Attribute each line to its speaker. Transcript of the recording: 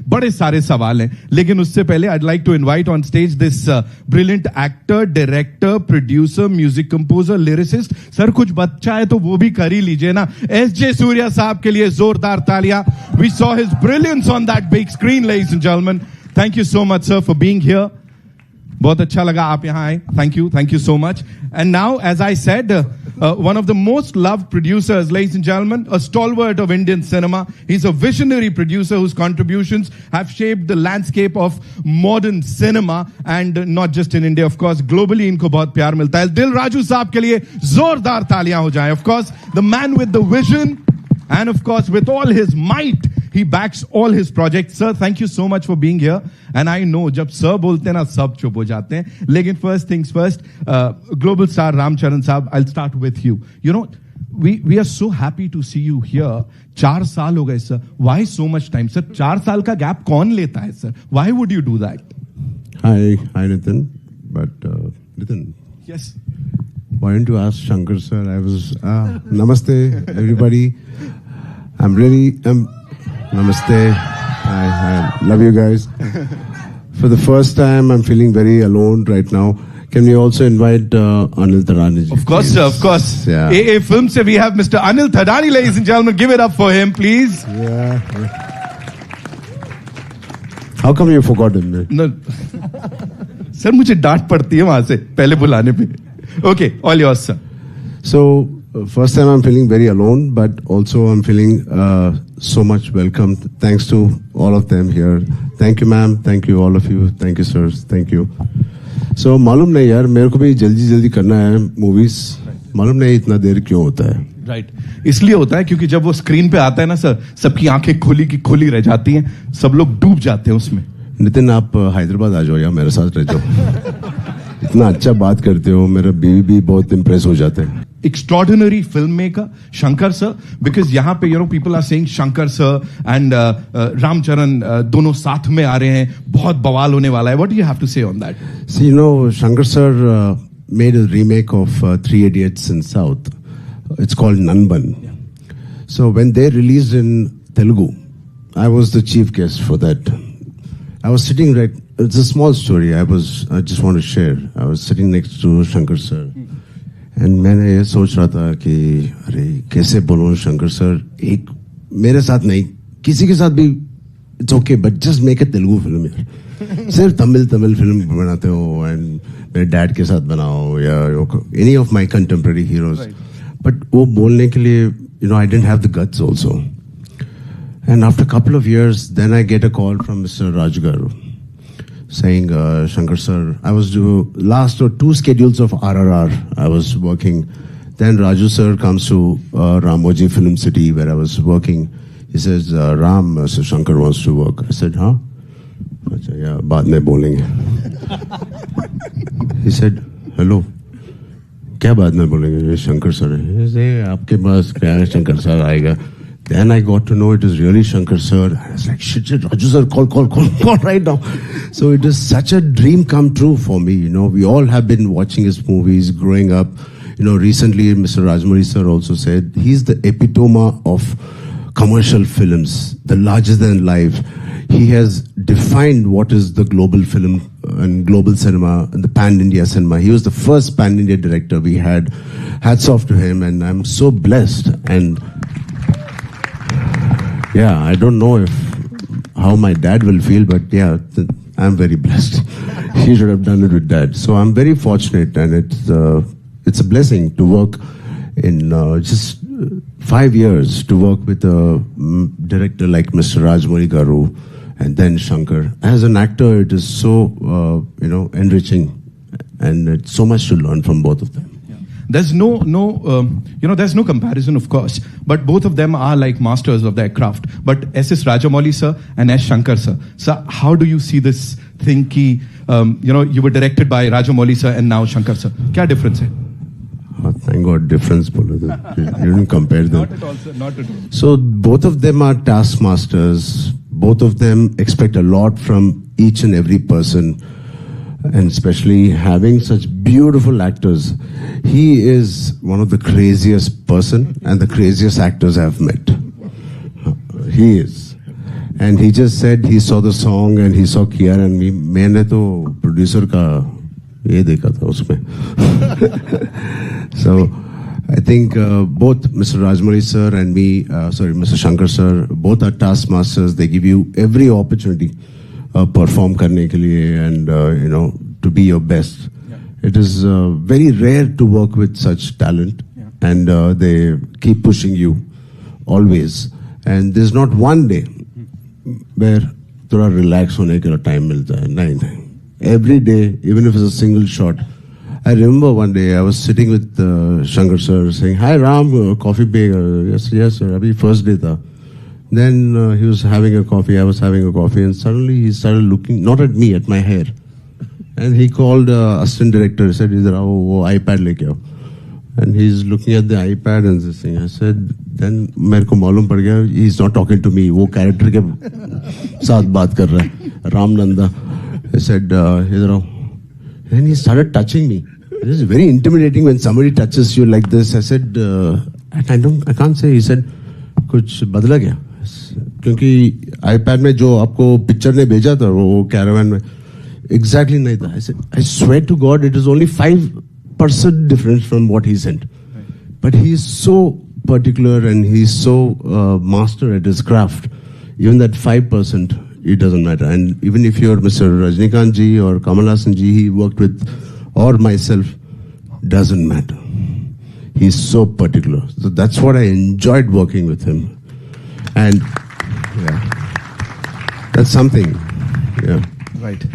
Speaker 1: बड़े सारे सवाल हैं, लेकिन उससे पहले I'd like to invite on stage this brilliant actor, director, producer, music composer, lyricist. Sir कुछ बच्चा है तो वो भी कर ही लीजिए ना. S.J. सूर्या साहब के लिए जोरदार तालियां. We saw his brilliance on that big screen, ladies and gentlemen. Thank you so much, sir, for being here. बहुत अच्छा लगा आप यहाँ आए. Thank you so much. And now, as I said, one of the most loved producers, ladies and gentlemen, a stalwart of Indian cinema. He's a visionary producer whose contributions have shaped the landscape of modern cinema, and not just in India, of course, globally. इनको बहुत प्यार मिलता है. दिल राजू साहब के लिए जोरदार तालियां हो जाएं. Of course, the man with the vision, and of course, with all his might, he backs all his projects. Sir, thank you so much for being here. And I know, जब sir बोलते हैं ना, सब चुप हो जाते हैं. लेकिन first things first, global star Ram Charan साहब, I'll start with you. You know, we are so happy to see you here. 4 साल हो गए, sir. Why so much time, sir? 4 साल का gap कौन लेता है, sir? Why would you do that?
Speaker 2: Hi, Nitin. But Nitin.
Speaker 1: Yes.
Speaker 2: Why don't you ask Shankar sir? Namaste, everybody. Namaste. I love you guys. For the first time, I'm feeling very alone right now. Can we also invite Anil Thadani?
Speaker 1: Of course, sir, of course.
Speaker 2: Yeah.
Speaker 1: AA Film se we have Mr. Anil Thadani, ladies and gentlemen. Give it up for him, please.
Speaker 2: Yeah. How come you forgot him?
Speaker 1: No. Sir, मुझे डांट पड़ती है वहां से पहले बुलाने पे. Okay, all yours, sir.
Speaker 2: So, first time I'm feeling very alone, but also I'm feeling so much welcome. Thanks to all of them here. Thank you, ma'am. Thank you, all of you. Thank you, sirs. Thank you. So, मालूम नहीं यार, मेरे को भी जल्दी करना है movies. मालूम नहीं इतना देर क्यों होता है.
Speaker 1: Right. इसलिए होता है क्योंकि जब वो स्क्रीन पे आता है ना सर, सबकी आंखें खुली की खुली रह जाती हैं, सब लोग डूब जाते हैं उसमें.
Speaker 2: नितिन, आप हैदराबाद आ जाओ या मेरे साथ रह जाओ. इतना अच्छा बात करते हो, मेरा बीवी भी बहुत इम्प्रेस हो जाते हैं.
Speaker 1: Extraordinary filmmaker, Shankar sir, because यहाँ पे people are saying Shankar sir and Ram Charan दोनों साथ में आ रहे हैं, बहुत बवाल होने वाला है. What do you have to say on that?
Speaker 2: See, Shankar sir made a remake of Three Idiots in South. It's called Nanban. Yeah. So when they released in Telugu, I was the chief guest for that. I was sitting it's a small story. I just want to share. I was sitting next to Shankar sir. And मैंने ये सोच रहा था कि अरे कैसे बोलूं Shankar sir, एक मेरे साथ नहीं, किसी के साथ भी it's okay, but just make a Telugu film यार. सिर्फ तमिल फिल्म बनाते हो एंड मेरे डैड के साथ बनाओ या any of my contemporary heroes. Right. But वो बोलने के लिए I didn't have the guts also. And after a couple of years, then I get a call from Mr. Raj Garu saying, Shankar sir, I was last 2 schedules of RRR I was working. Then Raju sir comes to Ramoji Film City where I was working. He says, Ram, Sir Shankar wants to work. I said, huh? Yeah, baad mein bolenge. He said, hello. Kya baad mein bolenge? Shankar sir. He said, aapke paas kya hai, Shankar sir aayega. Then I got to know it is really Shankar sir. I was like, shit, Raju sir, call right now. So it is such a dream come true for me. We all have been watching his movies growing up. Recently Mr. Rajmouli sir also said he's the epitome of commercial films, the larger than life. He has defined what is the global film and global cinema and the pan-India cinema. He was the first pan-India director we had. Hats off to him, and I'm so blessed. And yeah, I don't know how my dad will feel, but yeah, I'm very blessed. He should have done it with dad. So I'm very fortunate, and it's a blessing to work in just 5 years to work with a director like Mr. Rajmouli Garu and then Shankar. As an actor, it is so enriching, and it's so much to learn from both of them.
Speaker 1: There's there's no comparison, of course, but both of them are like masters of their craft. But S.S. Rajamouli sir and S. Shankar sir. So how do you see this thing ki, you were directed by Rajamouli sir and now Shankar sir? Kya difference hai?
Speaker 2: Oh, thank God, difference. You didn't compare them.
Speaker 1: Not at all, sir. Not at all.
Speaker 2: So both of them are taskmasters. Both of them expect a lot from each and every person. And especially having such beautiful actors. He is one of the craziest person and the craziest actors I've met. He is. And he just said he saw the song and he saw Kiara and me. मैंने तो producer का ये देखा था उसमें. So I think both Mr. Rajmani sir and me, Mr. Shankar sir, both are taskmasters. They give you every opportunity perform करने के लिए and to be your best. Yeah. It is very rare to work with such talent, and they keep pushing you always. And there's not one day where थोड़ा relax होने के लिए time मिलता है. नहीं. Every day, even if it's a single shot. I remember one day I was sitting with Shankar sir saying, "Hi Ram, coffee break." Yes sir. Abhi first day tha. Then he was having a coffee, I was having a coffee, and suddenly he started looking, not at me, at my hair. And he called assistant director, he said, "Idhar aao, wo iPad leke aao." And he's looking at the iPad and this thing. I said, then मेरे को मालूम पड़ गया, he's not talking to me, वो character के साथ बात कर रहा है, Ram Nanda. I said, "Idhar aao." And he started touching me. It is very intimidating when somebody touches you like this. I said, I can't say. He said, कुछ बदला क्या? क्योंकि iPad में जो आपको पिक्चर ने भेजा था वो कैरावान में exactly नहीं था. I said, I swear to God, it is only 5% difference from what he sent. Right. But he is so particular and he is so master at his craft. Even that 5%, it doesn't matter. And even if you're Mr. Rajnikant ji or Kamal Haasan ji, he worked with, or myself, doesn't matter. He's so particular. So that's what I enjoyed working with him. And yeah, that's something. Yeah.
Speaker 1: Right.